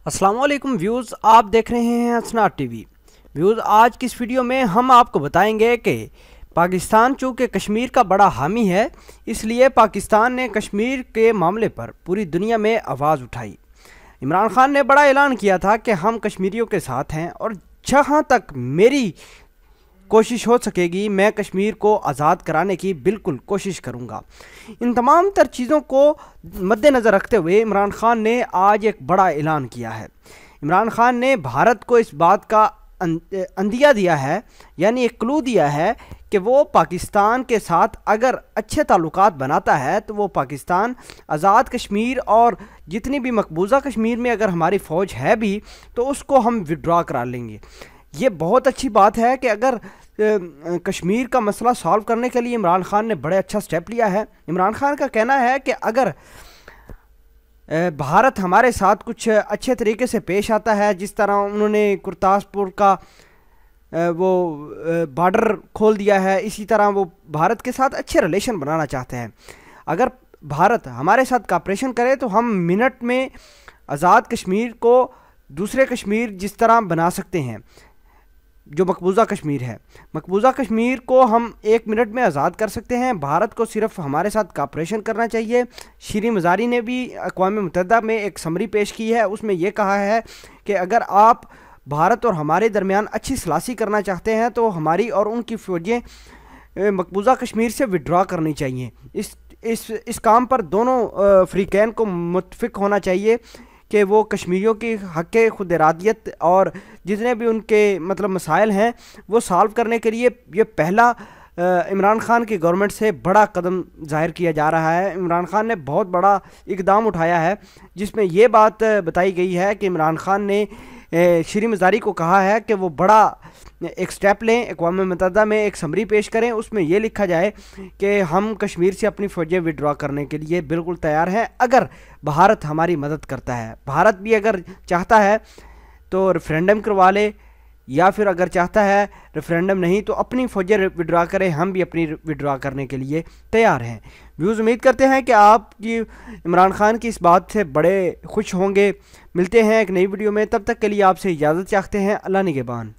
अस्सलाम वालेकुम व्यूज़, आप देख रहे हैं हसनाट टीवी। व्यूज़, आज की इस वीडियो में हम आपको बताएंगे कि पाकिस्तान चूँकि कश्मीर का बड़ा हामी है, इसलिए पाकिस्तान ने कश्मीर के मामले पर पूरी दुनिया में आवाज़ उठाई। इमरान खान ने बड़ा ऐलान किया था कि हम कश्मीरियों के साथ हैं और जहाँ तक मेरी कोशिश हो सकेगी मैं कश्मीर को आज़ाद कराने की बिल्कुल कोशिश करूँगा। इन तमाम तर चीज़ों को मद्देनज़र रखते हुए इमरान खान ने आज एक बड़ा ऐलान किया है। इमरान खान ने भारत को इस बात का अंदिया दिया है, यानी एक क्लू दिया है कि वो पाकिस्तान के साथ अगर अच्छे ताल्लुकात बनाता है तो वो पाकिस्तान आज़ाद कश्मीर और जितनी भी मकबूजा कश्मीर में अगर हमारी फ़ौज है भी तो उसको हम विड्रॉ करा लेंगे। ये बहुत अच्छी बात है कि अगर कश्मीर का मसला सॉल्व करने के लिए इमरान खान ने बड़े अच्छा स्टेप लिया है। इमरान खान का कहना है कि अगर भारत हमारे साथ कुछ अच्छे तरीके से पेश आता है, जिस तरह उन्होंने गुरदासपुर का वो बॉर्डर खोल दिया है, इसी तरह वो भारत के साथ अच्छे रिलेशन बनाना चाहते हैं। अगर भारत हमारे साथ कॉपरेशन करे तो हम मिनट में आज़ाद कश्मीर को दूसरे कश्मीर जिस तरह बना सकते हैं। जो मकबूजा कश्मीर है, मकबूजा कश्मीर को हम 1 मिनट में आज़ाद कर सकते हैं। भारत को सिर्फ हमारे साथ कॉपरेशन करना चाहिए। शीरी मज़ारी ने भी अक़वाम मुत्तहिदा में एक समरी पेश की है, उसमें यह कहा है कि अगर आप भारत और हमारे दरमियान अच्छी सलासी करना चाहते हैं तो हमारी और उनकी फ़ौजें मकबूजा कश्मीर से विड्रॉ करनी चाहिए। इस काम पर दोनों फ़रीक़ैन को मुत्तफ़िक़ होना चाहिए कि वो कश्मीरियों की हक़ खुद इरादियत और जितने भी उनके मसाइल हैं वो सॉल्व करने के लिए ये पहला इमरान खान की गवर्नमेंट से बड़ा कदम ज़ाहिर किया जा रहा है। इमरान खान ने बहुत बड़ा इक़दाम उठाया है, जिसमें ये बात बताई गई है कि इमरान खान ने शीरी मज़ारी को कहा है कि वो बड़ा एक स्टेप लें, अक़वाम मुत्तहिदा में एक समरी पेश करें, उसमें ये लिखा जाए कि हम कश्मीर से अपनी फ़ौजें विड्रॉ करने के लिए बिल्कुल तैयार हैं अगर भारत हमारी मदद करता है। भारत भी अगर चाहता है तो रेफरेंडम करवा ले, या फिर अगर चाहता है रेफरेंडम नहीं तो अपनी फ़ौजें विड्रॉ करें, हम भी अपनी विड्रॉ करने के लिए तैयार हैं। व्यूज़, उम्मीद करते हैं कि आप इमरान खान की इस बात से बड़े खुश होंगे। मिलते हैं एक नई वीडियो में, तब तक के लिए आपसे इजाज़त चाहते हैं। अल्लाह निगहबान।